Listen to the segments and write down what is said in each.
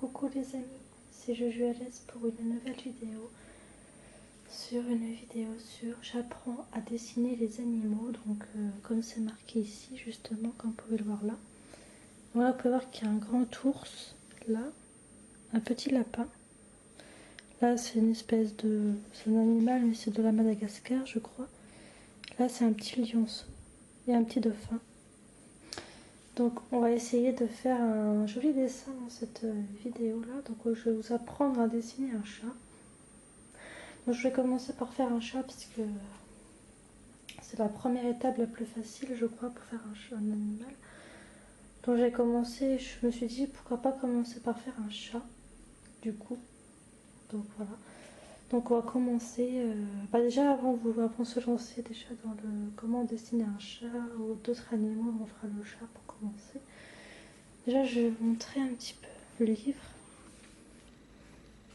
Coucou les amis, c'est Jojo Alès pour une nouvelle vidéo sur j'apprends à dessiner les animaux. Donc comme c'est marqué ici justement, comme vous pouvez le voir là. Donc là vous pouvez voir qu'il y a un grand ours, là, un petit lapin. Là c'est une espèce de... c'est un animal mais c'est de la Madagascar je crois. Là c'est un petit lionceau et un petit dauphin. Donc on va essayer de faire un joli dessin dans cette vidéo là. Donc je vais vous apprendre à dessiner un chat. Donc je vais commencer par faire un chat puisque c'est la première étape la plus facile je crois pour faire un chat, un animal. Donc j'ai commencé, je me suis dit pourquoi pas commencer par faire un chat du coup. Donc voilà. Donc on va commencer, déjà avant de se lancer déjà dans le comment dessiner un chat ou d'autres animaux, on fera le chat pour commencer. Déjà je vais vous montrer un petit peu le livre.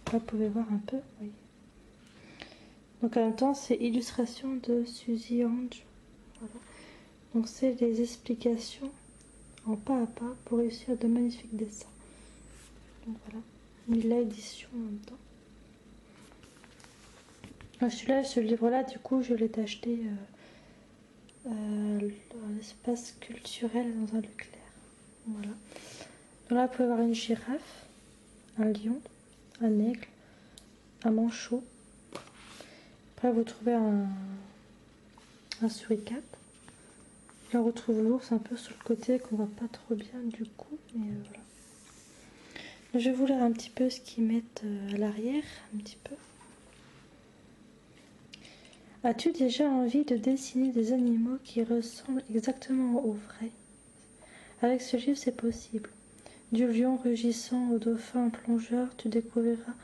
Là vous pouvez voir un peu, oui. Donc en même temps c'est illustration de Suzy Ange. Voilà. Donc c'est des explications en pas à pas pour réussir de magnifiques dessins. Donc voilà, Mila édition en même temps. Celui-là, ce livre-là, du coup, je l'ai acheté à l'espace culturel dans un Leclerc. Voilà. Donc là, vous pouvez avoir une girafe, un lion, un aigle, un manchot. Après, vous trouvez un suricate. Là, on retrouve l'ours un peu sur le côté qu'on voit pas trop bien du coup, mais voilà. Je vais vous lire un petit peu ce qu'ils mettent à l'arrière, un petit peu. As-tu déjà envie de dessiner des animaux qui ressemblent exactement aux vrais? Avec ce livre, c'est possible. Du lion rugissant au dauphin plongeur, tu découvriras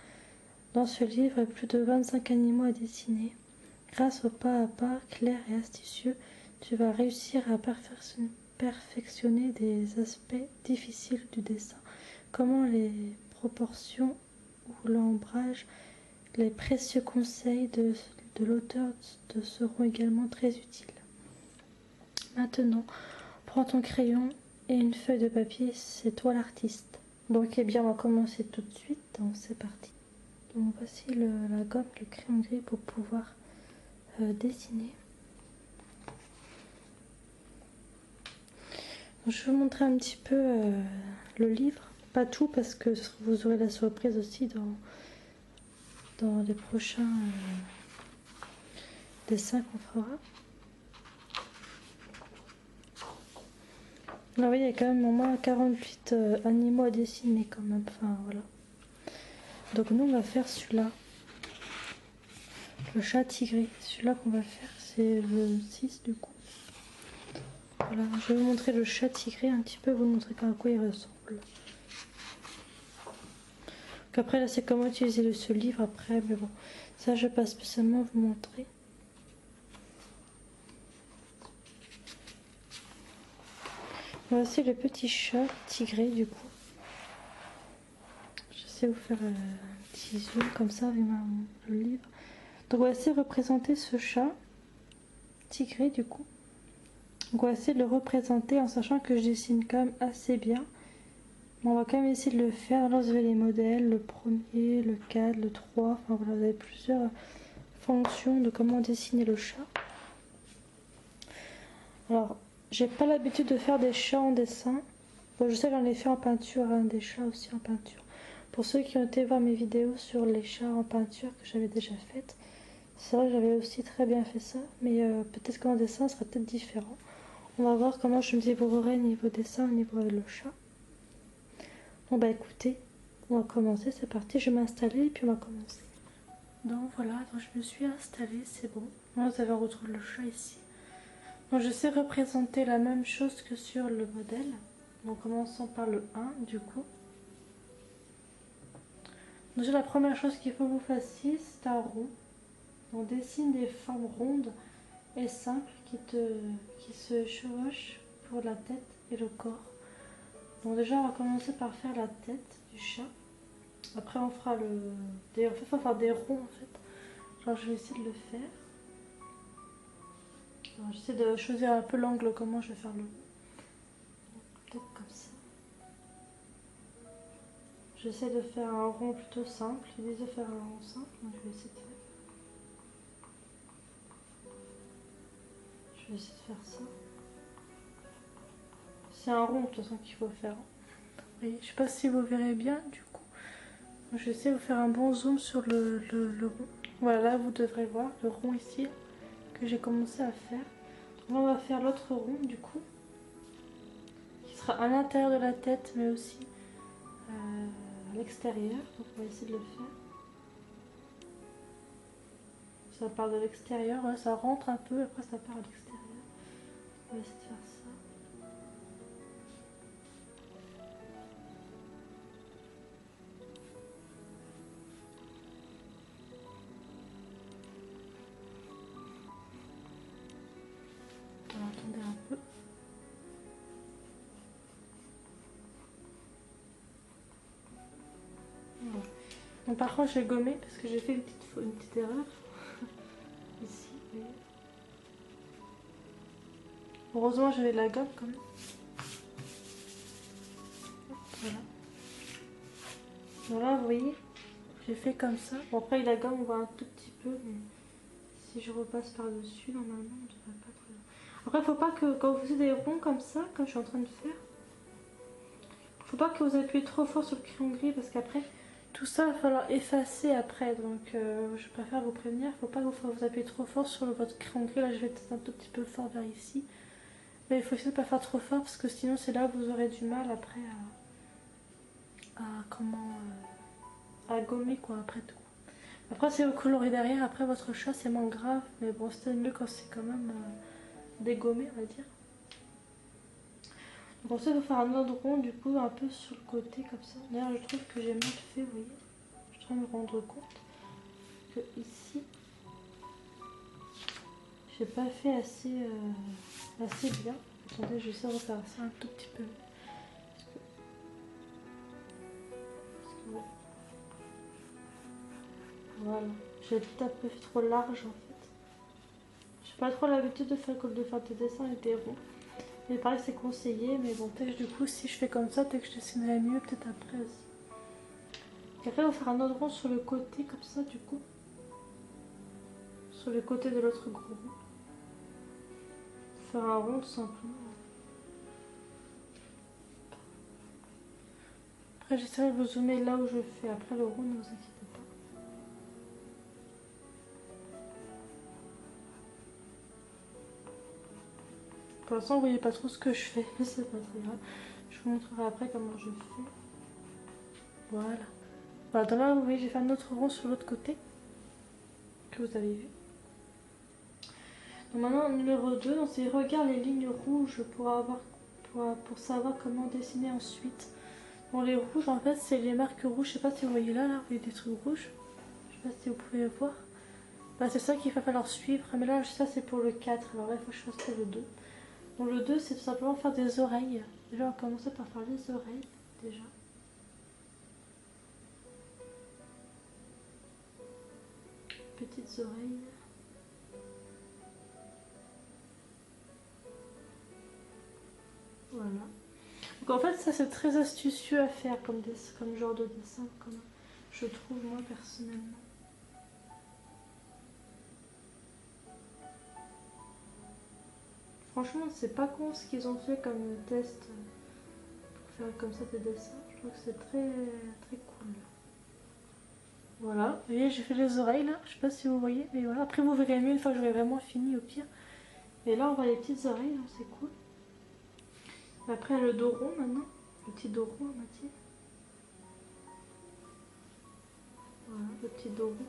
dans ce livre plus de 25 animaux à dessiner. Grâce au pas à pas clair et astucieux, tu vas réussir à perfectionner des aspects difficiles du dessin. Comment les proportions ou l'ombrage, les précieux conseils de l'auteur te seront également très utiles. Maintenant, prends ton crayon et une feuille de papier, c'est toi l'artiste. Donc eh bien on va commencer tout de suite, donc c'est parti. Donc voici la gomme, le crayon gris pour pouvoir dessiner. Donc, je vais vous montrer un petit peu le livre, pas tout parce que vous aurez la surprise aussi dans les prochains dessins qu'on fera. Là, oui, il y a quand même au moins 48 animaux à dessiner quand même. Enfin, voilà. Donc nous, on va faire celui-là. Le chat tigré. Celui-là qu'on va faire, c'est le 6 du coup. Voilà, je vais vous montrer le chat tigré un petit peu, vous montrer à quoi il ressemble. Donc après, là, c'est comment utiliser ce livre après, mais bon, ça, je vais pas spécialement vous montrer. Voici le petit chat tigré du coup. J'essaie de vous faire un petit zoom comme ça avec le livre. Donc on va essayer de représenter ce chat tigré du coup. Donc on va essayer de le représenter en sachant que je dessine quand même assez bien. Mais on va quand même essayer de le faire. Là vous avez les modèles, le premier, le 4, le 3. Enfin voilà, vous avez plusieurs fonctions de comment dessiner le chat. Alors, j'ai pas l'habitude de faire des chats en dessin. Bon, je sais j'en ai fait en peinture, hein, des chats aussi en peinture. Pour ceux qui ont été voir mes vidéos sur les chats en peinture que j'avais déjà faites, c'est vrai que j'avais aussi très bien fait ça, mais peut-être qu'en dessin, ce sera peut-être différent. On va voir comment je me débrouillerai niveau dessin, niveau le chat. Bon bah écoutez, on va commencer, c'est parti, je vais m'installer et puis on va commencer. Donc voilà, donc je me suis installée, c'est bon. Là vous avez retrouvé le chat ici. Donc je sais représenter la même chose que sur le modèle. Donc commençons par le 1 du coup. Donc la première chose qu'il faut que vous fassiez, c'est un rond. On dessine des formes rondes et simples qui se chevauchent pour la tête et le corps. Donc déjà on va commencer par faire la tête du chat. Après on fera il faut faire des ronds en fait. Alors je vais essayer de le faire. J'essaie de choisir un peu l'angle comment je vais faire le rond. Peut-être comme ça. J'essaie de faire un rond plutôt simple. Ils disent de faire un rond simple, donc je vais essayer de faire. Je vais essayer de faire ça. C'est un rond de toute façon qu'il faut faire. Oui, je sais pas si vous verrez bien du coup. Je vais essayer de vous faire un bon zoom sur le rond. Voilà, là vous devrez voir le rond ici que j'ai commencé à faire. Là, on va faire l'autre rond du coup, qui sera à l'intérieur de la tête mais aussi à l'extérieur. Donc on va essayer de le faire. Ça part de l'extérieur, ouais, ça rentre un peu, après ça part à l'extérieur. On va essayer de faire ça. Alors, attendez un peu. Voilà. Donc, par contre, j'ai gommé parce que j'ai fait une petite erreur. Ici, vous voyez. Heureusement, j'avais de la gomme quand même. Voilà. Voilà, vous voyez, j'ai fait comme ça. Bon, après, la gomme, on voit un tout petit peu, mais si je repasse par-dessus, normalement, on ne devrait pas trop. Après, faut pas que quand vous faites des ronds comme ça, comme je suis en train de faire, faut pas que vous appuyez trop fort sur le crayon gris parce qu'après, tout ça va falloir effacer après. Donc, je préfère vous prévenir, faut pas que vous appuyez trop fort sur votre crayon gris. Là, je vais peut-être un tout petit peu fort vers ici. Mais il faut essayer de pas faire trop fort parce que sinon, c'est là où vous aurez du mal après à gommer quoi, après tout. Après, si vous colorez derrière, après votre chat, c'est moins grave. Mais bon, c'est mieux quand c'est quand même dégommé, on va dire. Donc ensuite, il faut faire un autre rond, du coup, un peu sur le côté, comme ça. D'ailleurs, je trouve que j'ai mal fait, vous voyez. Je suis en train de me rendre compte que ici, j'ai pas fait assez bien. Attendez, je vais essayer de refaire ça un tout petit peu. Ouais. Voilà, j'ai peut-être un peu fait trop large en fait. J'ai pas trop l'habitude de faire des dessins avec des ronds. Mais pareil, c'est conseillé, mais bon, peut-être du coup, si je fais comme ça, peut-être que je dessinerai mieux, peut-être après aussi. Et après, on va faire un autre rond sur le côté, comme ça, du coup. Sur le côté de l'autre gros rond. Faire un rond, tout simplement. Après, j'essaierai de vous zoomer là où je fais. Après le rond, ne vous inquiétez pas. Pour l'instant, vous voyez pas trop ce que je fais, mais c'est pas très grave. Je vous montrerai après comment je fais. Voilà. Voilà, donc là, vous voyez, j'ai fait un autre rond sur l'autre côté. Que vous avez vu. Donc maintenant, numéro 2, on s'y regarde les lignes rouges pour savoir comment dessiner ensuite. Bon, les rouges, en fait, c'est les marques rouges. Je sais pas si vous voyez là, vous voyez des trucs rouges. Je sais pas si vous pouvez voir. Bah, c'est ça qu'il va falloir suivre. Mais là, ça, c'est pour le 4. Alors là, il faut que je fasse pour le 2. Donc le 2, c'est tout simplement faire des oreilles. Déjà, on va commencer par faire les oreilles, déjà. Petites oreilles. Voilà. Donc en fait, ça, c'est très astucieux à faire comme genre de dessin, je trouve, moi, personnellement. Franchement, c'est pas con ce qu'ils ont fait comme test pour faire comme ça des dessins. Je trouve que c'est très, très cool. Voilà, vous voyez, j'ai fait les oreilles là, je sais pas si vous voyez, mais voilà. Après, vous verrez mieux une fois que j'aurai vraiment fini au pire. Et là, on voit les petites oreilles, c'est cool. Après, le dos rond maintenant, le petit dos rond, on va dire. Voilà, le petit dos rond.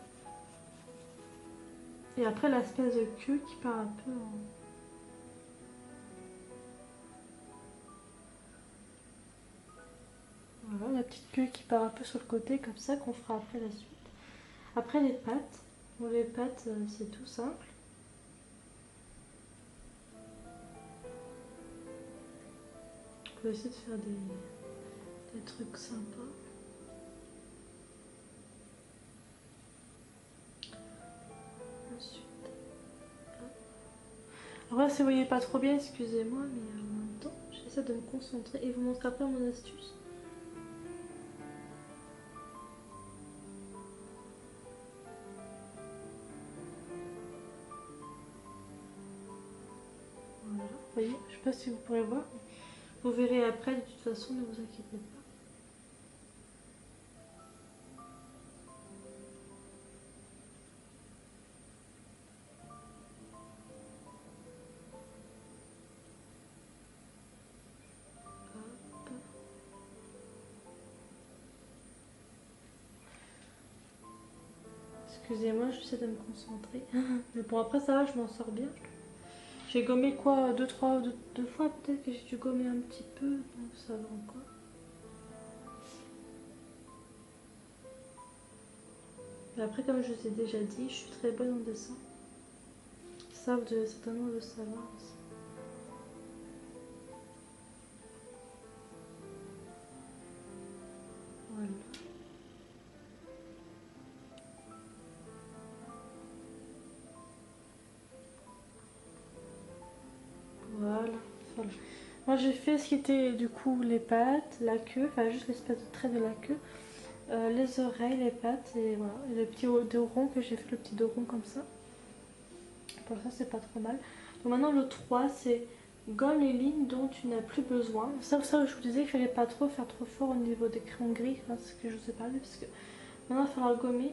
Et après, l'espèce de queue qui part un peu en. Voilà, la petite queue qui part un peu sur le côté, comme ça, qu'on fera après la suite. Après, les pattes. Bon, les pattes, c'est tout simple. On peut essayer de faire des trucs sympas. Ensuite. Alors là, si vous voyez pas trop bien, excusez-moi, mais en même temps, j'essaie de me concentrer et vous montrer après mon astuce. voyez, je sais pas si vous pourrez voir. Vous verrez après, de toute façon, ne vous inquiétez pas. Excusez-moi, j'essaie de me concentrer. Mais bon, après ça va, je m'en sors bien. J'ai gommé quoi, deux fois peut-être que j'ai dû gommer un petit peu, donc ça va encore. Et après, comme je vous ai déjà dit, je suis très bonne en dessin. Ça, vous devez certainement le savoir aussi. Voilà. Voilà. Moi j'ai fait ce qui était du coup les pattes, la queue, enfin juste l'espèce de trait de la queue, les oreilles, les pattes et voilà. Et le petit dos rond que j'ai fait, le petit dos rond comme ça. Pour ça c'est pas trop mal. Donc maintenant le 3 c'est gomme les lignes dont tu n'as plus besoin. Ça je vous disais qu'il fallait pas trop faire trop fort au niveau des crayons gris, hein, ce que je vous ai parlé, parce que maintenant il va falloir gommer.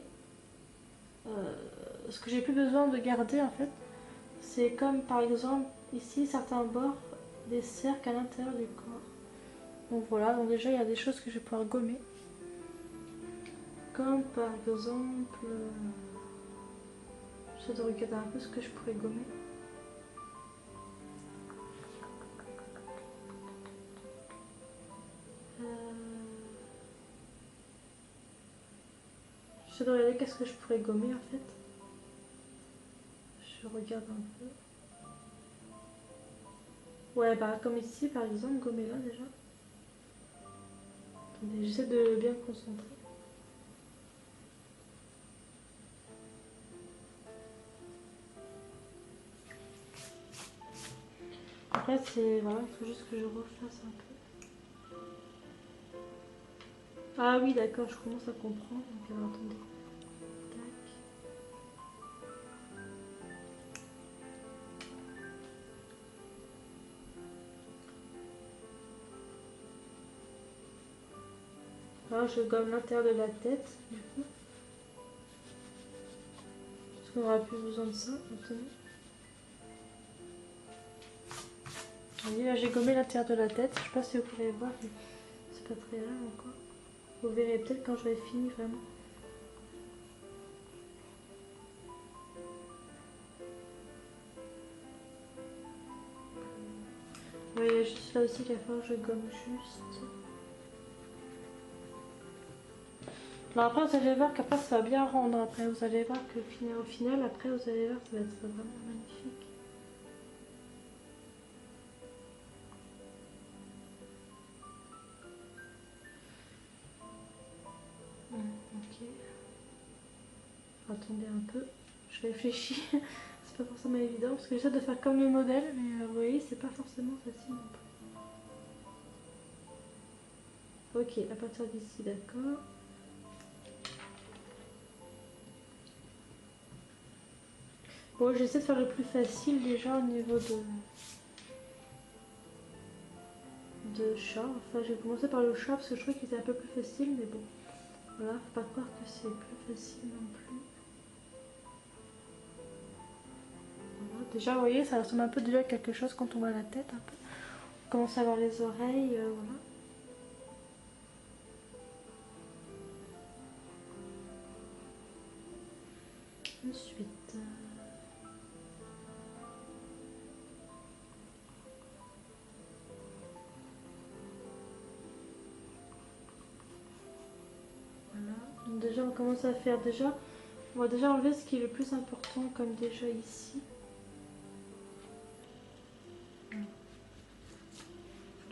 Ce que j'ai plus besoin de garder en fait, c'est comme par exemple ici certains bords des cercles à l'intérieur du corps. Donc voilà, donc déjà il y a des choses que je vais pouvoir gommer. Comme par exemple, j'essaie de regarder un peu ce que je pourrais gommer. J'essaie de regarder qu'est-ce que je pourrais gommer en fait. Je regarde un peu. Ouais, bah comme ici par exemple, gommer là déjà. Attendez, j'essaie de bien me concentrer. Après c'est, voilà, il faut juste que je refasse un peu. Ah oui d'accord, je commence à comprendre. Donc alors attendez. Alors je gomme l'intérieur de la tête du coup. Parce qu'on aura plus besoin de ça maintenant. Vous voyez là j'ai gommé l'intérieur de la tête. Je sais pas si vous pourrez voir, mais c'est pas très large encore. Vous verrez peut-être quand j'aurai fini vraiment. Oui, il y a juste là aussi qu'il va falloir que je gomme juste. Alors après vous allez voir qu'après ça va bien rendre. Après vous allez voir que au final après vous allez voir que ça va être vraiment magnifique. Ok. Attendez un peu. Je réfléchis. C'est pas forcément évident parce que j'essaie de faire comme le modèle, mais vous voyez c'est pas forcément facile non plus. Ok, à partir d'ici, d'accord. Bon, j'essaie de faire le plus facile déjà au niveau de chat. Enfin, j'ai commencé par le chat parce que je trouvais qu'il était un peu plus facile, mais bon. Voilà, faut pas croire que c'est plus facile non plus. Voilà. Déjà, vous voyez, ça ressemble un peu déjà à quelque chose quand on voit la tête un peu. On commence à voir les oreilles, voilà. Ensuite... Voilà. Donc déjà, on commence à faire déjà... On va déjà enlever ce qui est le plus important, comme déjà ici. Voilà.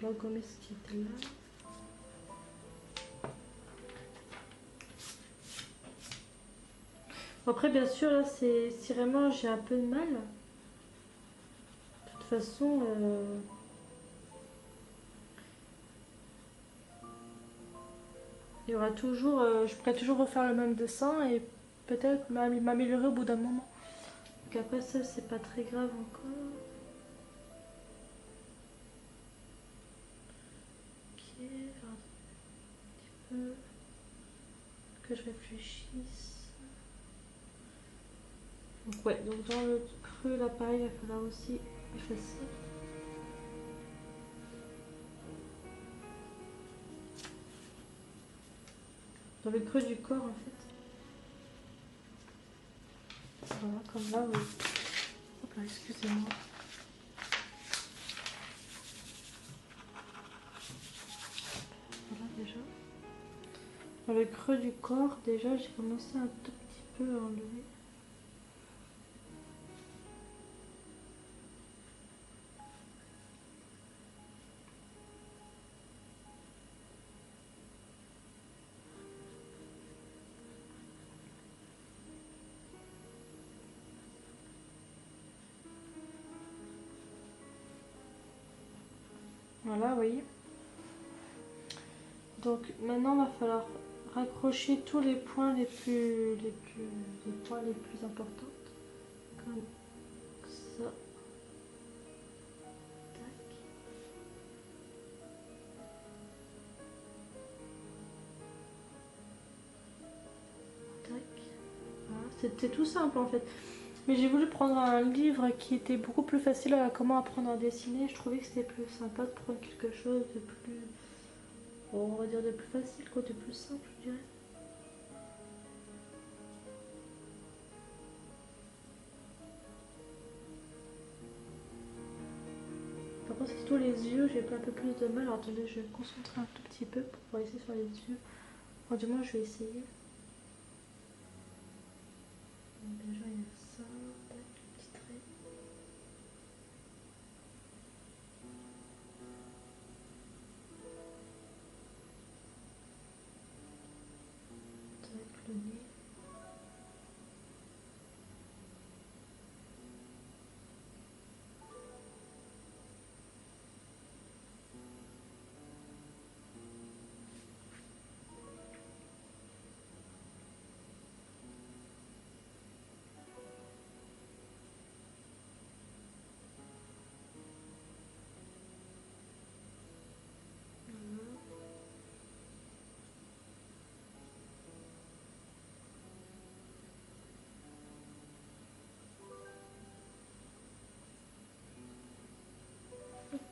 Je vais gommer ce qui était là. Après, bien sûr, là, c'est si vraiment j'ai un peu de mal. De toute façon... il y aura toujours, je pourrais toujours refaire le même dessin et peut-être m'améliorer au bout d'un moment. Donc après ça c'est pas très grave encore. que je réfléchisse. Donc ouais, donc dans le creux là pareil, il va falloir aussi effacer. Dans le creux du corps en fait. Voilà, comme là, oui. Hop là, excusez-moi. Voilà déjà. Dans le creux du corps, déjà j'ai commencé un tout petit peu à enlever. Voilà, vous voyez. Donc maintenant, il va falloir raccrocher tous les points les plus importants. Comme ça. Tac. Tac. Voilà. C'était tout simple en fait. Mais j'ai voulu prendre un livre qui était beaucoup plus facile à comment apprendre à dessiner. Je trouvais que c'était plus sympa de prendre quelque chose de plus, bon, on va dire de plus facile, quoi, de plus simple, je dirais. Par contre, c'est plutôt les yeux, j'ai un peu plus de mal. Alors attendez, je vais me concentrer un tout petit peu pour pouvoir essayer sur les yeux. Enfin, du moins, je vais essayer. Donc, déjà, il y a ça, tac, petit trait. Tac, le nez.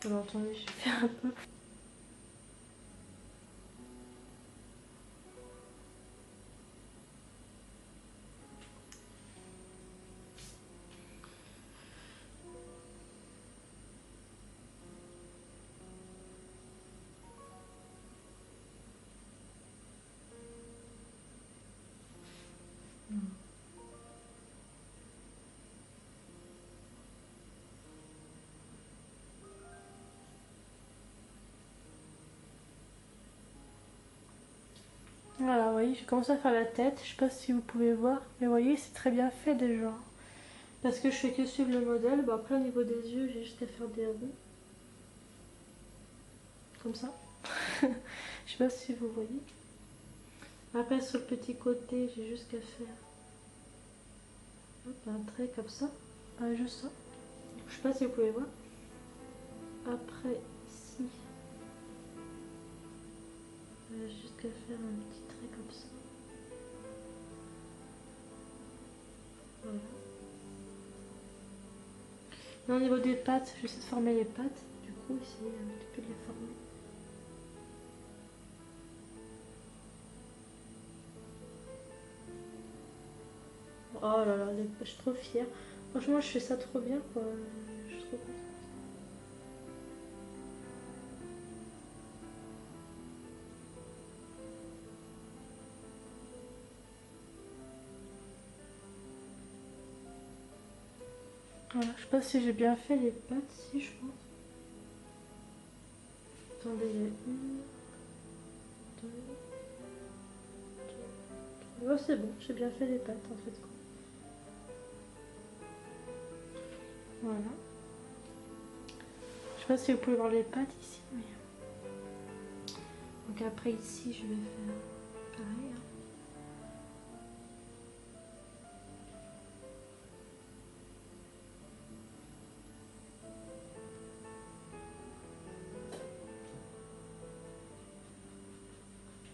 Alors attendez, je vais faire un peu. Voilà, vous voyez, j'ai commencé à faire la tête. Je sais pas si vous pouvez voir, mais vous voyez, c'est très bien fait déjà. Parce que je fais que suivre le modèle. Bon, après, au niveau des yeux, j'ai juste à faire des ronds. Comme ça. Je sais pas si vous voyez. Après, sur le petit côté, j'ai juste qu'à faire hop, un trait comme ça. Juste ça. Je sais pas si vous pouvez voir. Après, ici, juste qu'à faire un petit trait comme ça. Voilà. Là, au niveau des pattes, j'essaie de former les pattes. Du coup, essayer un petit peu de les former. Oh là là, je suis trop fière. Franchement, je fais ça trop bien, quoi. Je suis trop contente. Voilà, je sais pas si j'ai bien fait les pattes, si je pense. Attendez, il y a une, deux, trois. Oh, c'est bon, j'ai bien fait les pattes en fait. Voilà. Je sais pas si vous pouvez voir les pattes ici, mais. Donc après ici, je vais faire pareil. Hein.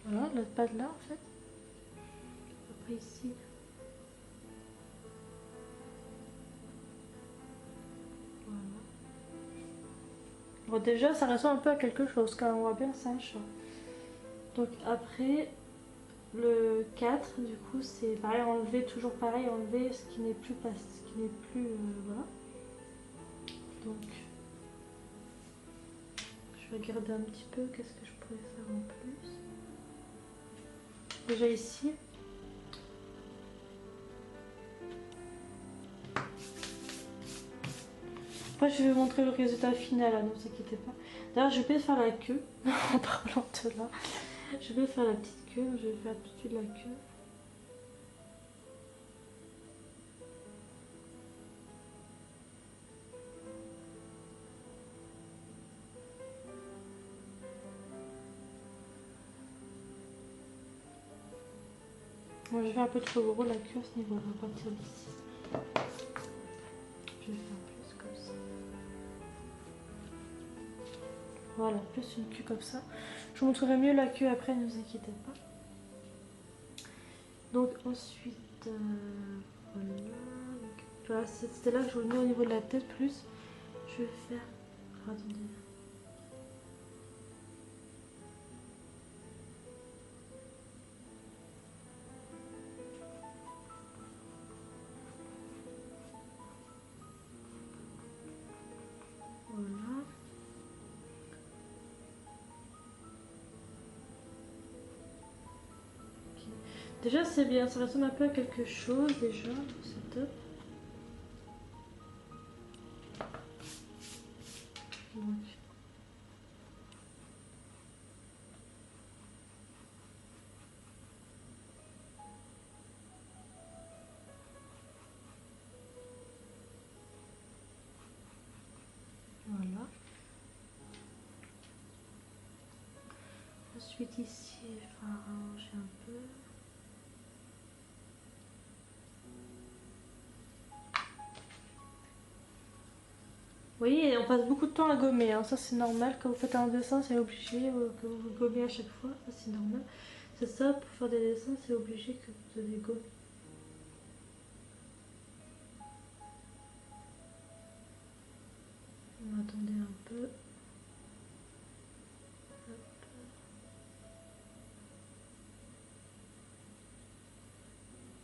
Voilà, la patte là en fait. Après ici. Voilà. Bon déjà ça ressemble un peu à quelque chose quand on voit bien que c'est un chat. Donc après le 4 du coup c'est pareil, enlever, toujours pareil, enlever ce qui n'est plus voilà. Donc je vais regarder un petit peu qu'est-ce que je pourrais faire en plus. Déjà ici. Après je vais vous montrer le résultat final, hein, ne vous inquiétez pas. D'ailleurs je vais faire la queue en parlant de là. Je vais faire la petite queue, je vais faire tout de suite la queue. Moi je vais un peu trop gros la queue à ce niveau-là, à partir d'ici. Je vais faire plus comme ça. Voilà, plus une queue comme ça. Je vous montrerai mieux la queue après, ne vous inquiétez pas. Donc ensuite, voilà, c'était là que je voulais au niveau de la tête plus. Je vais faire... Attendez. Voilà. Okay. Déjà c'est bien, ça ressemble un peu à quelque chose déjà, c'est top. Donc. Voilà. Ensuite ici, je vais arranger un peu. Vous voyez, on passe beaucoup de temps à gommer, hein. Ça c'est normal, quand vous faites un dessin c'est obligé que vous gommez à chaque fois, ça c'est normal. C'est ça, pour faire des dessins c'est obligé que vous devez gommer. On va attendre un peu. Hop.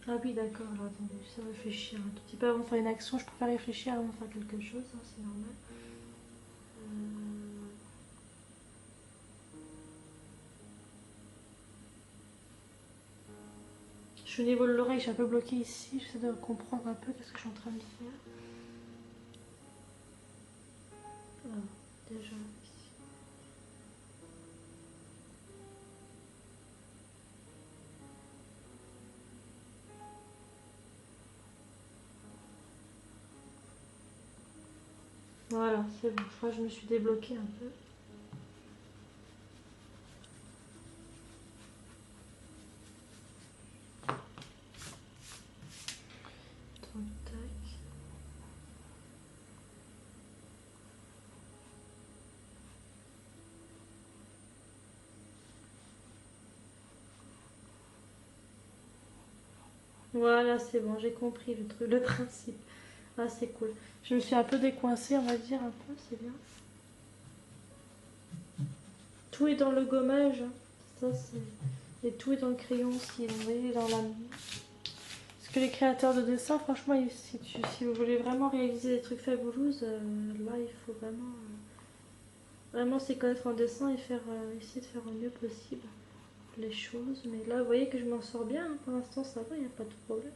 Ah oui d'accord, alors attendez, je sais réfléchir un tout petit peu avant de faire une action, je préfère réfléchir avant de faire quelque chose, hein, c'est normal. Je suis au niveau de l'oreille, je suis un peu bloquée ici, j'essaie de comprendre un peu qu'est-ce que je suis en train de faire. Alors, déjà ici. Voilà, c'est bon, je crois que je me suis débloquée un peu. Donc, tac. Voilà, c'est bon, j'ai compris le truc, le principe. Ah, c'est cool. Je me suis un peu décoincée, on va dire, un peu, c'est bien. Tout est dans le gommage. Ça, c'est... Et tout est dans le crayon aussi, vous voyez, dans la... Parce que les créateurs de dessin, franchement, si vous voulez vraiment réaliser des trucs fabulous, là, il faut vraiment s'y connaître en dessin et essayer de faire au mieux possible les choses. Mais là, vous voyez que je m'en sors bien. Hein. Pour l'instant, ça va, il n'y a pas de problème.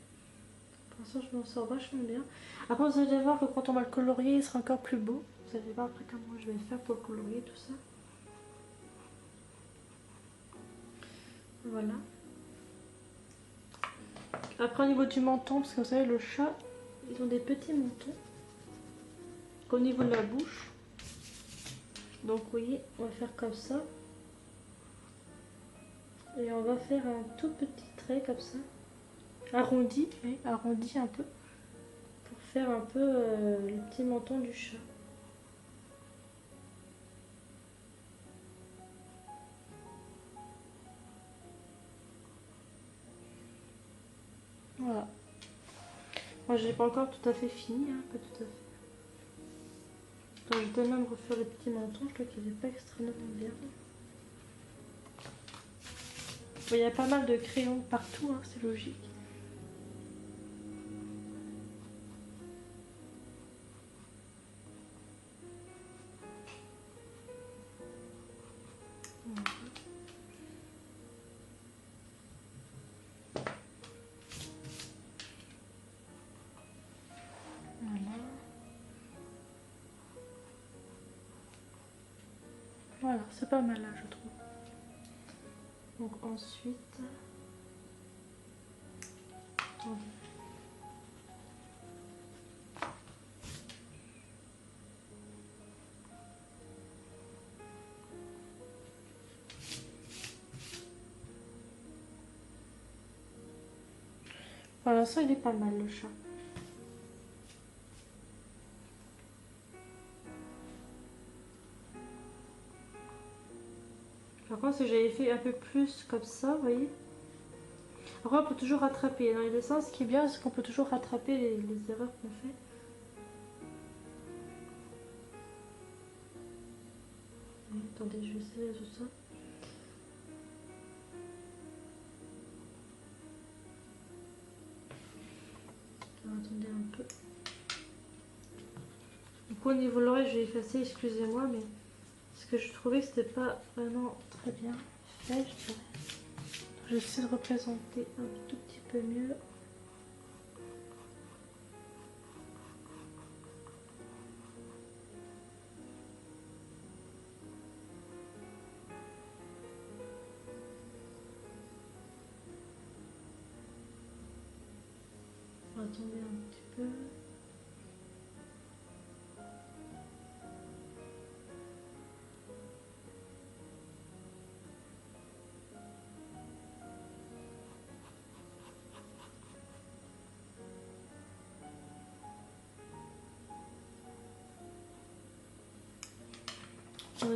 Pour l'instant, je m'en sors vachement bien. Après, vous allez voir que quand on va le colorier, il sera encore plus beau. Vous allez voir après comment je vais faire pour le colorier, tout ça. Voilà. Après, au niveau du menton, parce que vous savez, le chat, ils ont des petits mentons. Au niveau de la bouche. Donc, vous voyez, on va faire comme ça. Et on va faire un tout petit trait comme ça. Arrondi, oui, arrondi un peu. Pour faire un peu le petit menton du chat. Voilà. Moi, je n'ai pas encore tout à fait fini, hein, pas tout à fait. Donc, je dois même refaire le petit menton, je crois qu'il n'est pas extrêmement bien. Bon, il y a pas mal de crayons partout, hein, c'est logique. Voilà, c'est pas mal là, je trouve. Donc ensuite, voilà, ça il est pas mal le chat. Par contre, si j'avais fait un peu plus comme ça, vous voyez. Après, on peut toujours rattraper. Dans les dessins, ce qui est bien, c'est qu'on peut toujours rattraper les erreurs qu'on fait. Attendez, je vais essayer tout ça. Alors, attendez un peu. Du coup, au niveau de l'oreille, je vais effacer, excusez-moi, mais parce que je trouvais que c'était pas vraiment très bien fait, je dirais. Je vais essayer de représenter un tout petit peu mieux. On va tomber un petit peu.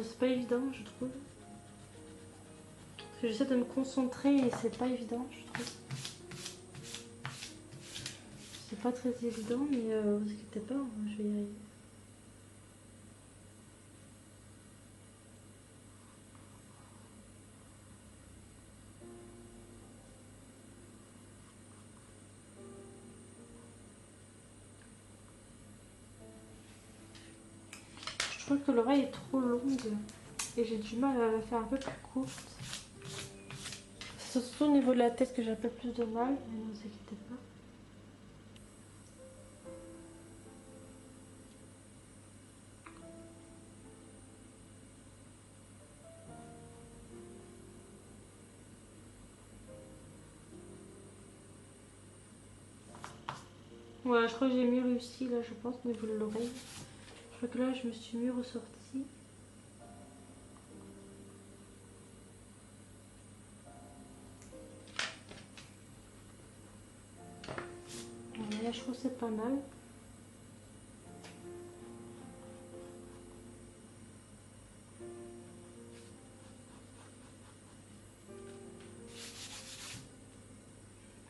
C'est pas évident, je trouve. Parce que j'essaie de me concentrer et c'est pas évident, je trouve. C'est pas très évident, mais vous inquiétez pas, je vais y arriver. Je trouve que l'oreille est trop longue et j'ai du mal à la faire un peu plus courte. C'est surtout au niveau de la tête que j'ai un peu plus de mal, mais ne vous inquiétez pas. Voilà, je crois que j'ai mieux réussi là, je pense, au niveau de l'oreille. Je crois que là, je me suis mieux ressortie. Voilà, là, je trouve que c'est pas mal.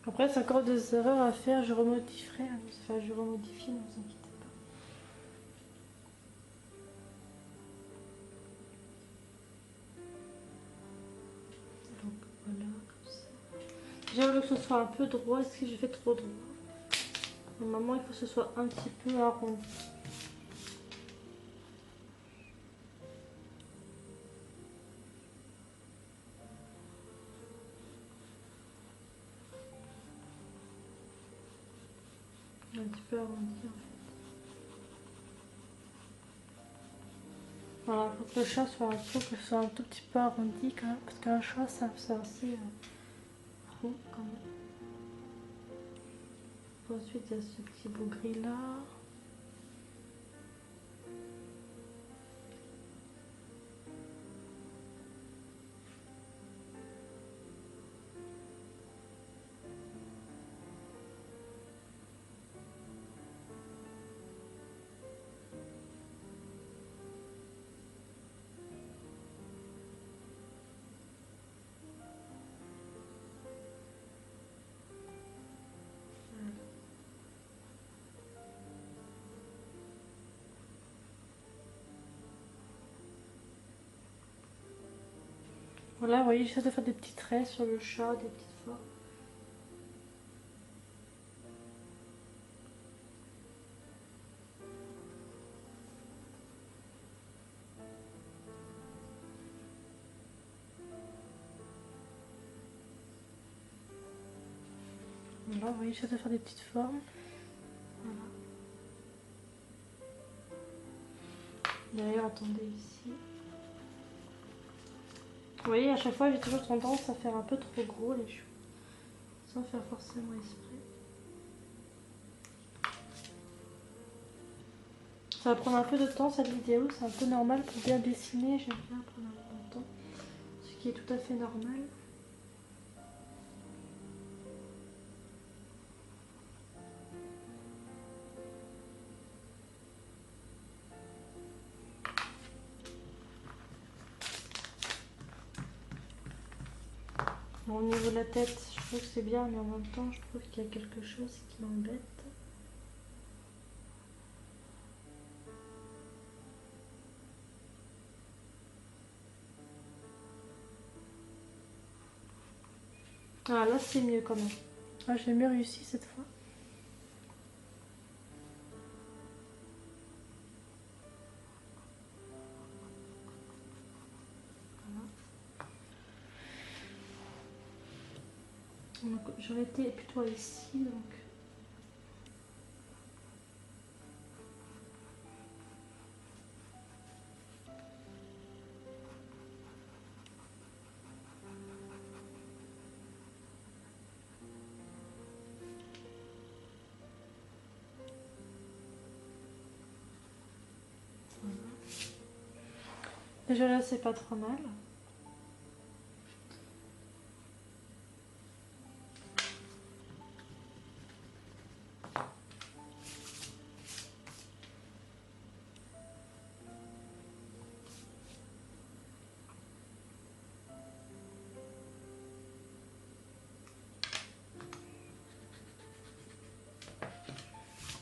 Après, c'est encore des erreurs à faire, je remodifierai. Enfin, je remodifie, ne vous inquiétez pas. Donc voilà, comme ça. J'ai voulu que ce soit un peu droit, est-ce que j'ai fait trop droit? Normalement, il faut que ce soit un petit peu arrondi. Un petit peu arrondi en fait. Voilà, il faut que le chat soit, un tout petit peu arrondi quand même, parce qu'un chat c'est assez rond quand même. Ensuite, il y a ce petit bout gris là. Voilà, vous voyez, j'essaie de faire des petits traits sur le chat, des petites formes. Voilà, vous voyez, j'essaie de faire des petites formes. Voilà. D'ailleurs, attendez ici. Vous voyez, à chaque fois, j'ai toujours tendance à faire un peu trop gros les choux, sans faire forcément exprès. Ça va prendre un peu de temps cette vidéo, c'est un peu normal pour bien dessiner, j'aime bien prendre un peu de temps, ce qui est tout à fait normal. Bon, au niveau de la tête, je trouve que c'est bien, mais en même temps, je trouve qu'il y a quelque chose qui m'embête. Ah, là, c'est mieux quand même. Ah, j'ai mieux réussi cette fois. Voilà. Donc, j'aurais été plutôt ici, donc... Déjà là, c'est pas trop mal.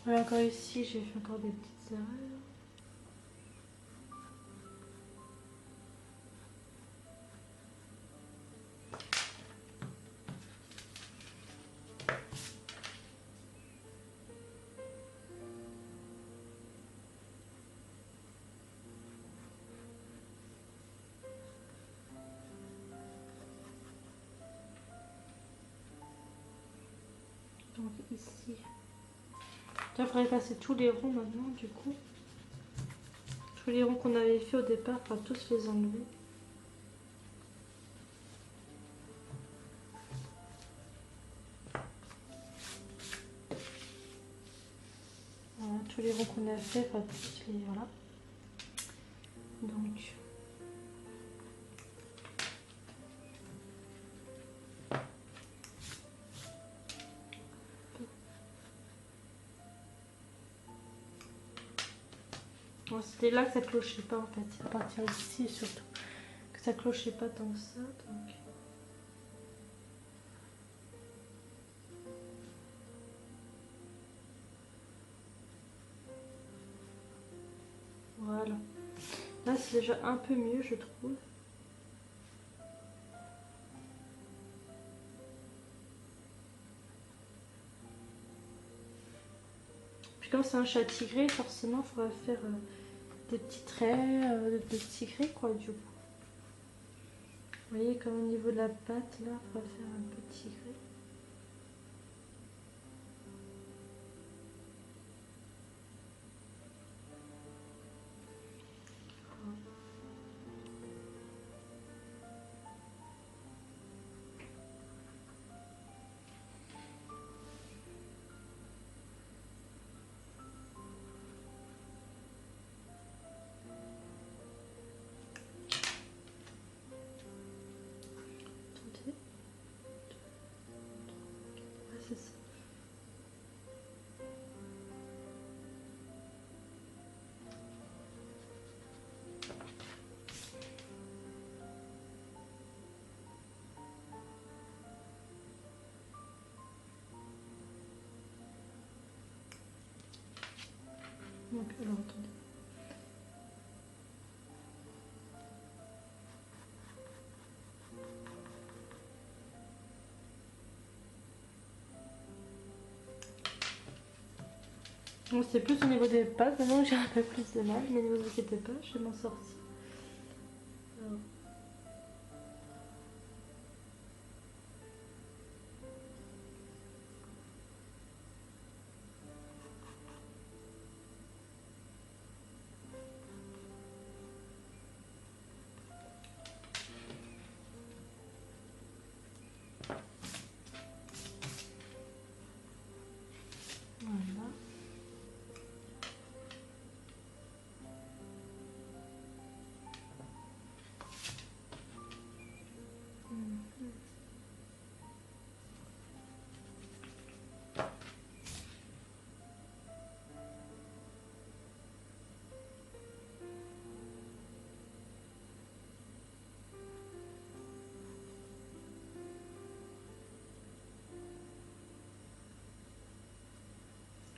Voilà, encore ici, j'ai fait encore des petites erreurs. Donc ici, il faudrait passer tous les ronds maintenant, du coup. Tous les ronds qu'on avait fait au départ, il faudra tous les enlever. Voilà, tous les ronds qu'on a fait, il faudra tous les... Voilà. Donc... Bon, c'était là que ça clochait pas en fait, à partir d'ici surtout, que ça clochait pas tant que ça, donc... Voilà. Là c'est déjà un peu mieux je trouve. Puis comme c'est un chat tigré, forcément il faudra faire des petits traits, de tigré quoi du coup. Vous voyez comme au niveau de la patte là, il faudra faire un peu tigré. Attendez. Ouais, c'est ça. Donc alors attendez. Bon, c'est plus au niveau des pattes, maintenant j'ai un peu plus de mal, mais ne vous inquiétez pas, je vais m'en sortir. Alors. Voilà.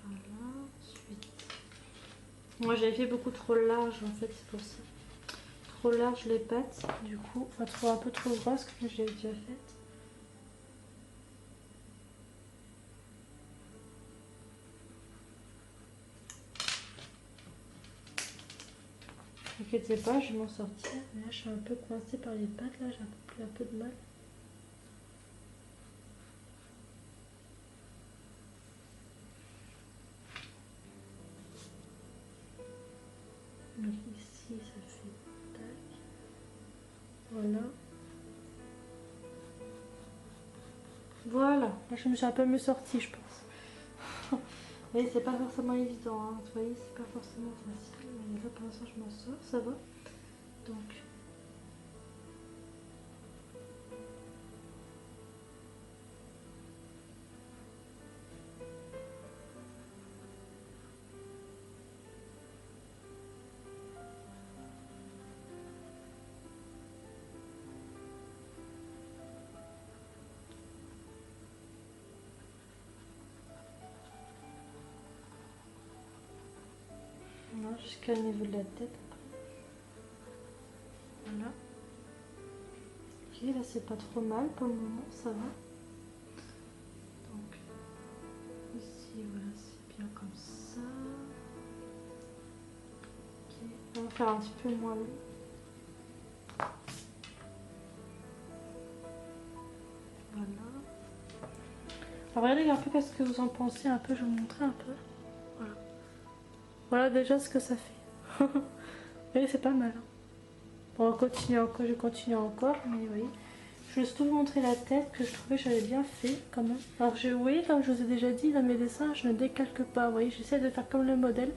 Voilà, ensuite. Moi j'avais fait beaucoup trop large en fait, c'est pour ça. Trop large les pattes, du coup, enfin trop, un peu trop grosse comme j'ai déjà fait. Ne vous inquiétez pas, je vais m'en sortir. Mais là je suis un peu coincée par les pattes, là j'ai un peu de mal. Donc ici ça fait tac. Voilà. Voilà, là je me suis un peu mieux sortie je pense. Vous voyez, c'est pas forcément évident, hein. Vous voyez, c'est pas forcément facile. Mais là pour l'instant je m'en sors, ça va. Donc. Voilà, jusqu'au niveau de la tête. Voilà. Ok, là c'est pas trop mal pour le moment, ça va. Donc ici, voilà, c'est bien comme ça. Ok, on va faire un petit peu moins long. Voilà. Alors regardez un peu qu'est-ce que vous en pensez un peu, je vais vous montrer un peu. Voilà. Voilà déjà ce que ça fait. Vous voyez, c'est pas mal. Hein. Bon, on continue encore, je continue encore, mais vous voyez. Je vais surtout vous montrer la tête que je trouvais que j'avais bien fait quand même. Alors vous voyez, comme je vous ai déjà dit dans mes dessins, je ne décalque pas. Vous voyez, j'essaie de faire comme le modèle.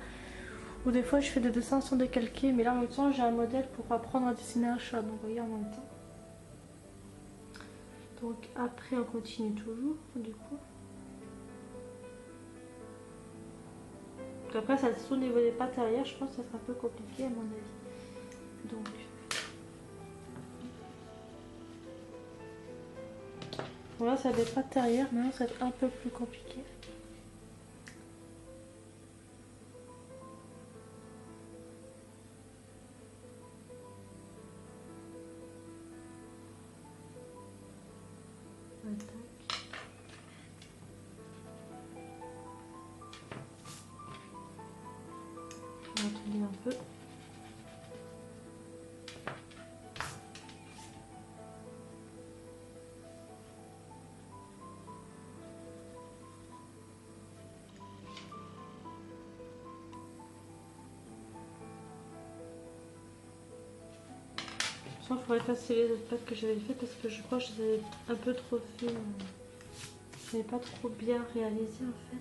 Ou des fois je fais des dessins sans décalquer, mais là en même temps j'ai un modèle pour apprendre à dessiner un chat. Donc vous voyez en même temps. Donc après on continue toujours du coup. Donc après ça se au niveau des pattes arrière, je pense que ça sera un peu compliqué à mon avis. Donc voilà, ça des pattes arrière, maintenant ça va être un peu plus compliqué. On va tourner un peu. Il faudrait passer les autres pattes que j'avais fait parce que je crois que je les avais un peu trop fait. Je n'avais pas trop bien réalisé en fait.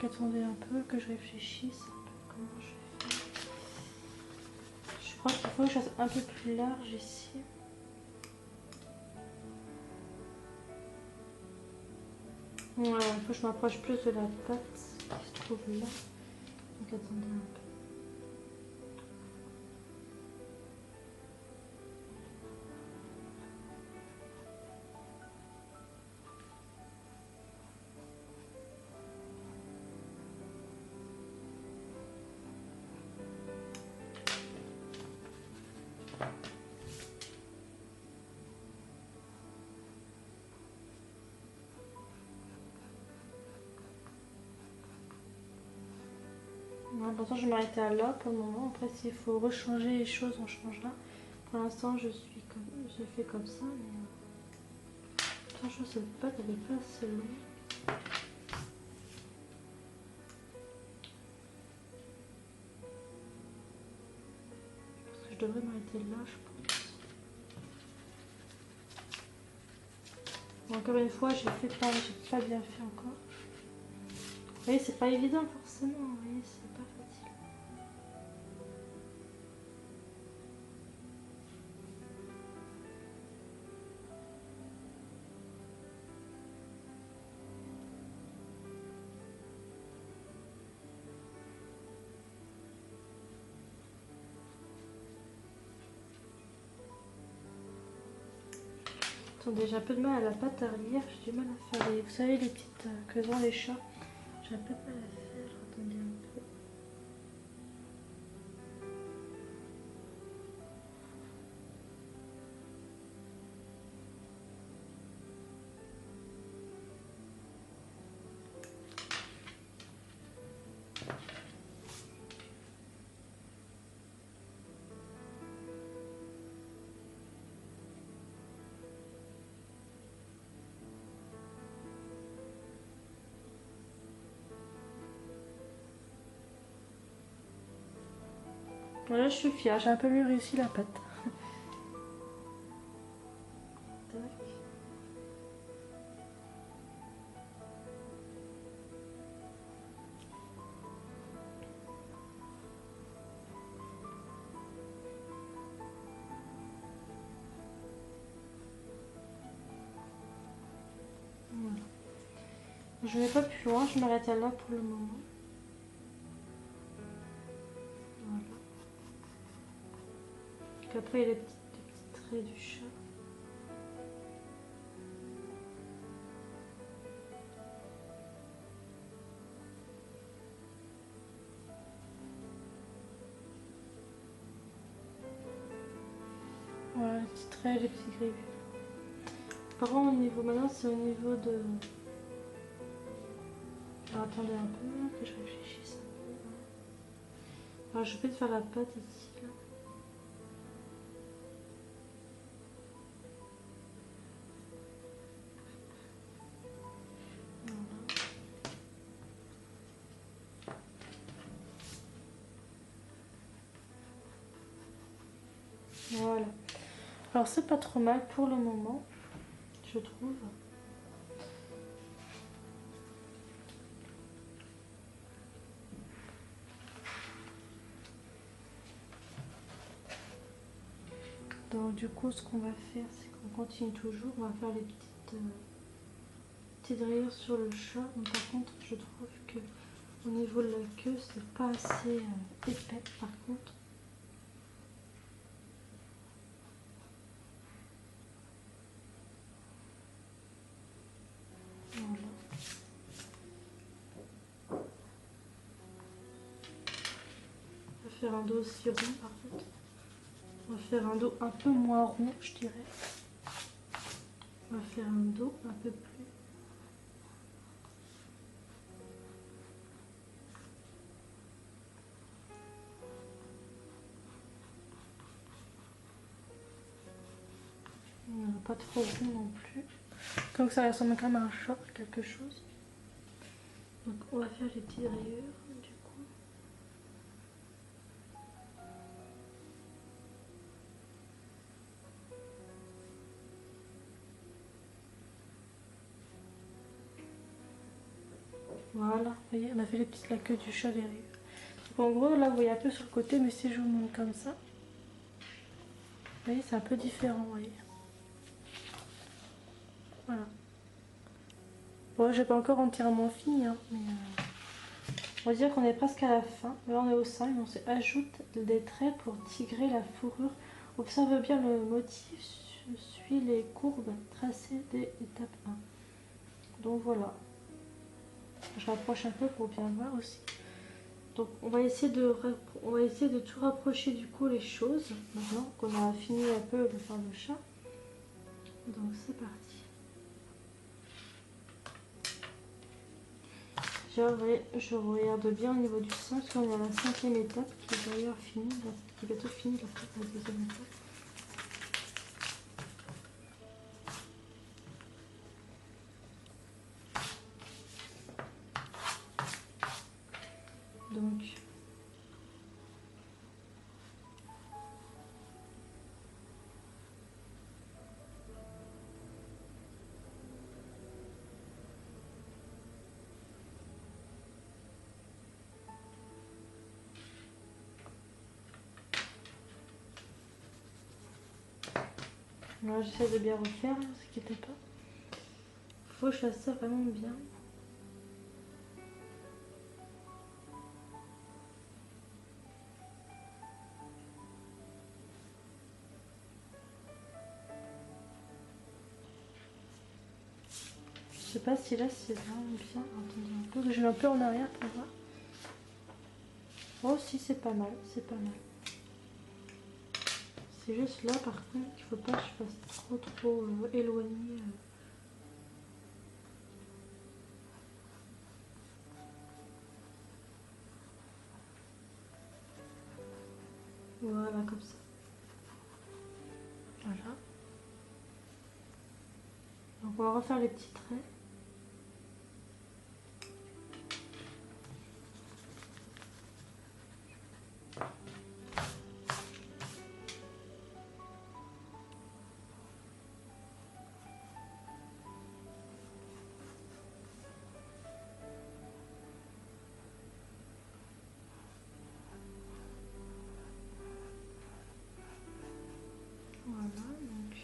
qu'attendez un peu, que je réfléchisse un peu comment je vais faire. Je crois qu'il faut que je fasse un peu plus large ici. Voilà, il faut que je m'approche plus de la pâte qui se trouve là. Donc attendez un peu. L'important, je vais m'arrêter à là pour le moment. Après, s'il faut rechanger les choses, on changera. Pour l'instant, je fais comme ça. Mais franchement, cette pâte, elle est pas assez longue. Parce que je devrais m'arrêter là, je pense. Bon, encore une fois, j'ai pas bien fait encore. Vous voyez, c'est pas évident forcément. Vous voyez, c'est pas facile. Attendez, j'ai un peu de mal à la pâte à relief, j'ai du mal à faire vous savez, les petites que ont les chats. J'ai un peu de mal à faire, attendez un peu. Voilà, je suis fière, j'ai un peu mieux réussi la pâte. Voilà. Je ne vais pas plus loin, je m'arrête à là pour le moment. Voilà. Donc après, il y a les petits traits du chat. Voilà, les petits traits, les petits gris. Par contre, au niveau, maintenant, c'est au niveau de... Alors, attendez un peu, que je réfléchisse un peu. Alors, je vais faire la pâte ici, là. Voilà. Alors, c'est pas trop mal pour le moment, je trouve. Donc du coup, ce qu'on va faire, c'est qu'on continue toujours. On va faire les petites rayures sur le chat. Donc, par contre, je trouve que au niveau de la queue, c'est pas assez épais. Par contre, voilà. On va faire un dos aussi rond, par contre. On va faire un dos un peu moins rond, je dirais. On va faire un dos un peu plus. Pas trop rond non plus. Comme ça ressemble quand même à un chat, quelque chose. Donc on va faire les petites rayures du coup. Voilà, vous voyez, on a fait la queue du chat derrière. Donc en gros, là, vous voyez un peu sur le côté, mais si je vous montre comme ça, vous voyez, c'est un peu différent, vous voyez. Voilà. Bon, j'ai pas encore entièrement fini, hein, mais on va dire qu'on est presque à la fin. Là, on est au 5, on se ajoute des traits pour tigrer la fourrure. Observe bien le motif, suit les courbes tracées dès étape 1. Donc voilà. Je rapproche un peu pour bien voir aussi. Donc on va essayer de tout rapprocher du coup les choses. Maintenant qu'on a fini un peu de faire le chat. Donc c'est parti. Je regarde bien au niveau du sein, parce qu'on est à la 5e étape, qui est d'ailleurs finie, qui est bientôt finie la 2e étape. Donc, là j'essaie de bien refaire, ne vous inquiétez pas. Faut que je fasse ça vraiment bien. Je sais pas si là c'est vraiment bien. Attendez un peu, je vais un peu en arrière pour voir. Oh si, c'est pas mal, c'est pas mal. C'est juste là par contre qu'il faut pas que je fasse trop éloigné. Voilà, comme ça. Voilà. Donc on va refaire les petits traits. Voilà, donc.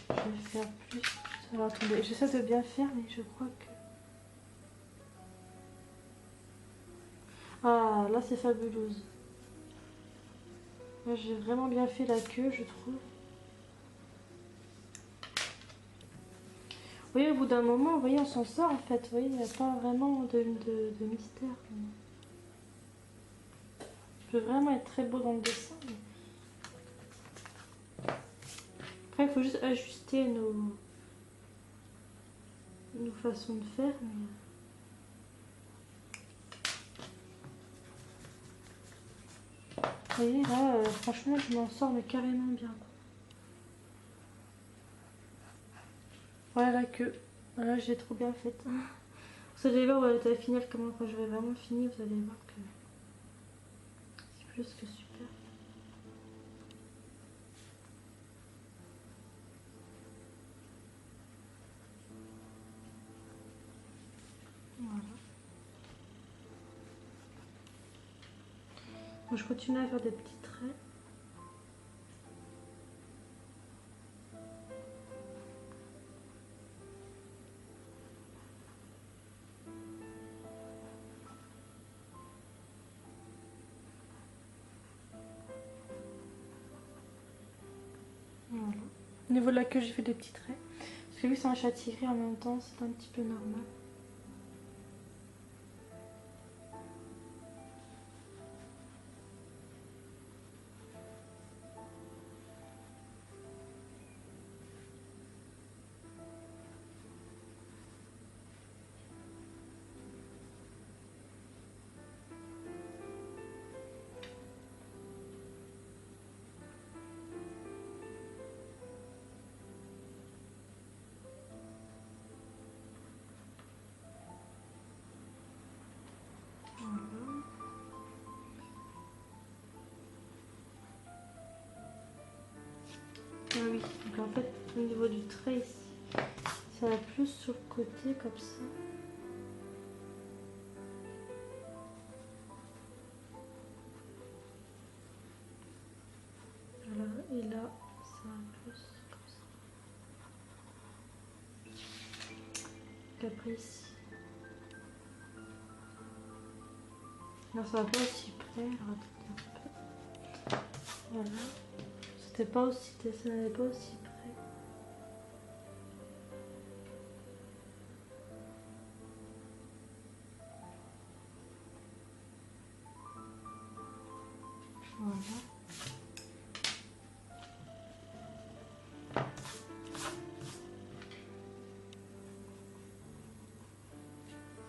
Je vais faire plus. Alors attendez, j'essaie de bien faire, mais je crois que. Ah, là c'est fabuleuse. Là j'ai vraiment bien fait la queue, je trouve. Vous voyez, au bout d'un moment, vous voyez, on s'en sort en fait. Vous voyez, il n'y a pas vraiment de mystère. Je peux vraiment être très beau dans le dessin. Mais... Après, il faut juste ajuster nos façons de faire. Mais... Vous voyez, là, franchement, je m'en sors mais carrément bien. Voilà la queue. Voilà, j'ai trop bien faite. Vous allez voir, à la finale, comment quand je vais vraiment finir, vous allez voir que c'est plus que super. Voilà. Donc, je continue à faire des petits traits. Voilà. Au niveau de la queue, j'ai fait des petits traits. Parce que vu que c'est un chat tiré en même temps, c'est un petit peu normal. qu'en fait, au niveau du trait ici, ça va plus sur le côté comme ça. Voilà, et là, ça va plus comme ça. Qu'après ici. Non, ça va pas aussi près. Alors, attendez un peu. Voilà. C'était pas aussi, ça n'allait pas aussi près. Voilà.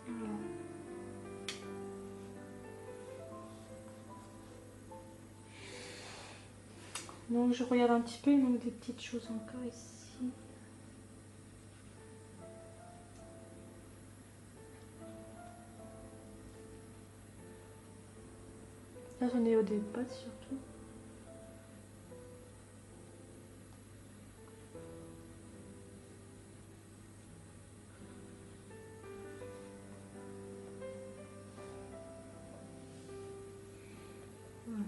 Voilà. Donc je regarde un petit peu, il manque des petites choses encore ici. Là j'en ai au des pattes surtout. Voilà.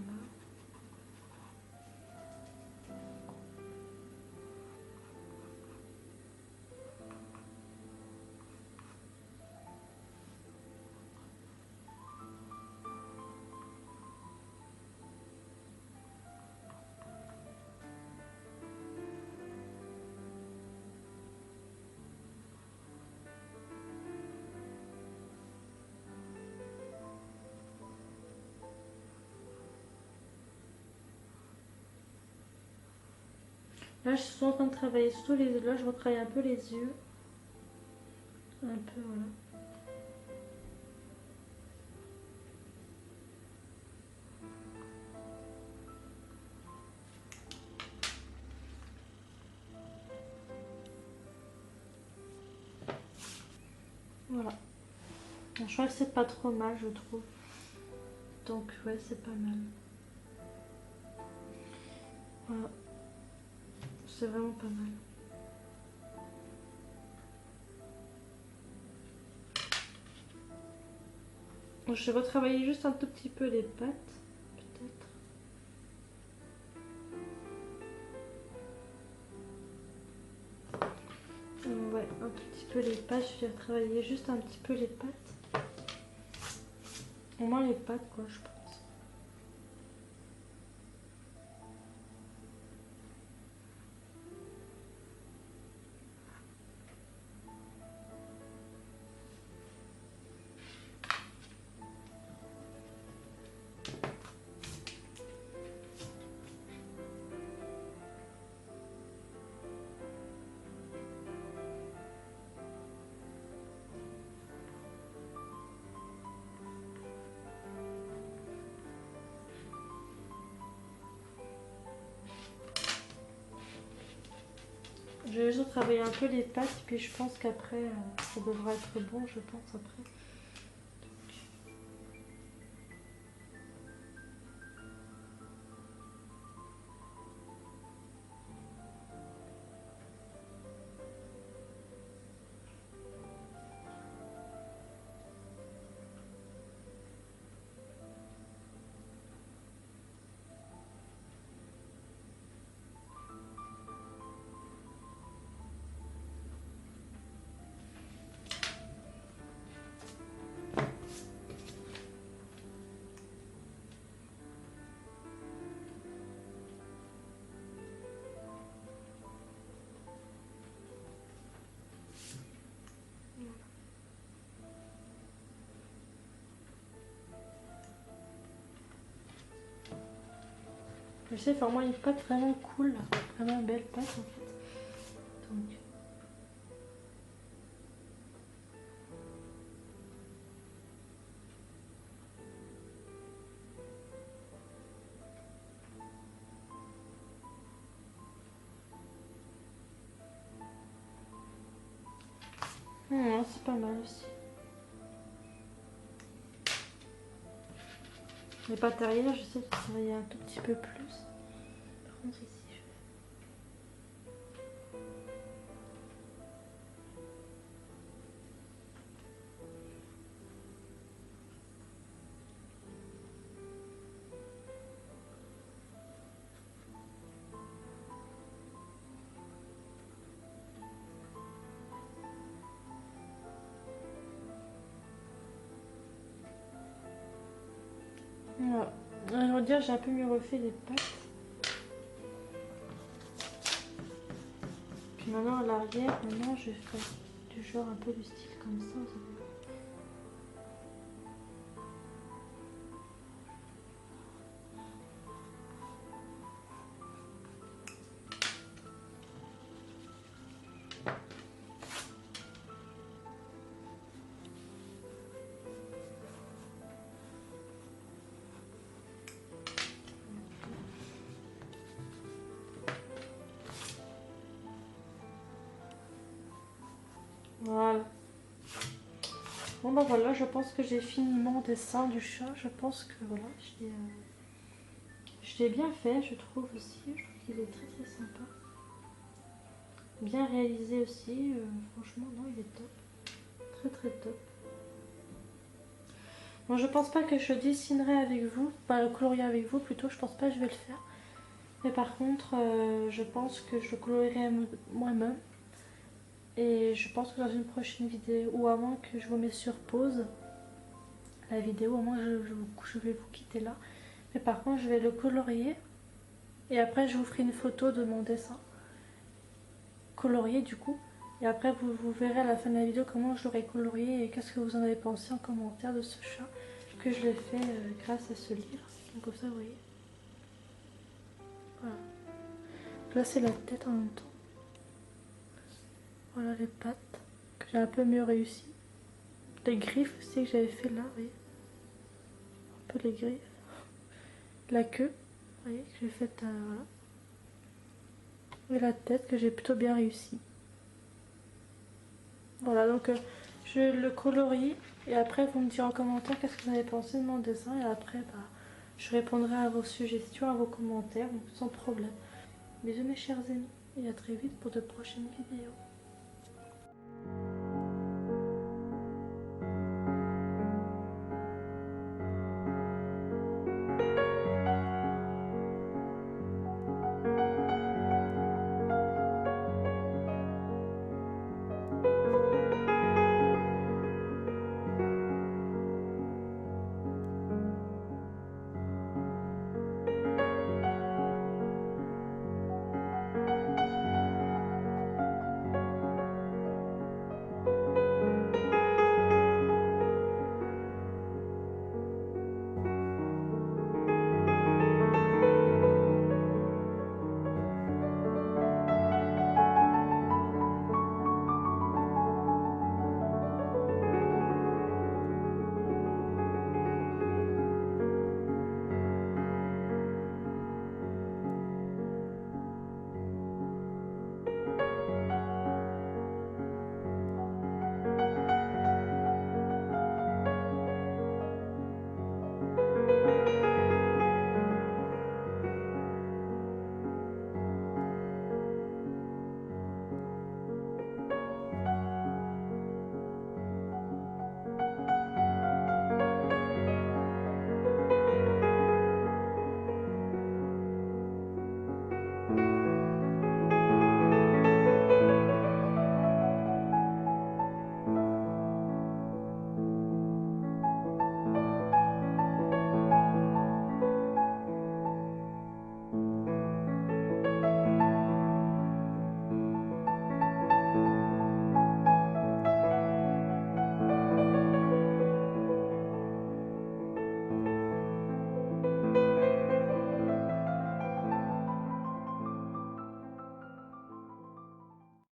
Là je suis en train de travailler surtout les yeux. Là je retravaille un peu les yeux. Un peu voilà. Voilà. Je crois que c'est pas trop mal je trouve. Donc ouais c'est pas mal. Voilà. C'est vraiment pas mal. Donc, je vais retravailler juste un tout petit peu les pattes. Peut-être. Ouais, un tout petit peu les pattes. Je vais retravailler juste un petit peu les pattes. Au moins les pattes quoi je pense. Je vais juste travailler un peu les pattes, puis je pense qu'après, ça devrait être bon, je pense, après. Je sais, faire moi une pâte vraiment cool, vraiment belle pâte en fait. Donc. C'est pas mal aussi. Les pâtes arrière, je sais de travailler un tout petit peu plus. Par contre ici, je Voilà. Je veux dire, j'ai un peu mieux refait les pattes. Puis maintenant à l'arrière, maintenant je fais du genre un peu du style comme ça, vous avez vu. Voilà. Bon bah voilà, je pense que j'ai fini mon dessin du chat. Je pense que voilà, je l'ai bien fait, je trouve aussi. Je trouve qu'il est très très sympa. Bien réalisé aussi. Franchement, non, il est top. Très très top. Bon, je pense pas que je dessinerai avec vous, pas colorier avec vous plutôt. Je pense pas que je vais le faire. Mais par contre, je pense que je colorierai moi-même. Et je pense que dans une prochaine vidéo, ou à moins que je vous mette sur pause la vidéo, à moins que je vais vous quitter là. Mais par contre, je vais le colorier. Et après, je vous ferai une photo de mon dessin. Colorié du coup. Et après, vous verrez à la fin de la vidéo comment je l'aurai colorié et qu'est-ce que vous en avez pensé en commentaire de ce chat. Que je l'ai fait grâce à ce livre. Donc comme ça, vous voyez. Voilà. Là, c'est la tête en même temps. Voilà les pattes que j'ai un peu mieux réussi. Les griffes aussi que j'avais fait là, vous voyez. Un peu les griffes. La queue, vous voyez, que j'ai faite, voilà. Et la tête que j'ai plutôt bien réussi. Voilà, donc je le colorie et après vous me direz en commentaire qu'est-ce que vous avez pensé de mon dessin et après bah, je répondrai à vos suggestions, à vos commentaires, donc sans problème. Bisous mes chers amis et à très vite pour de prochaines vidéos.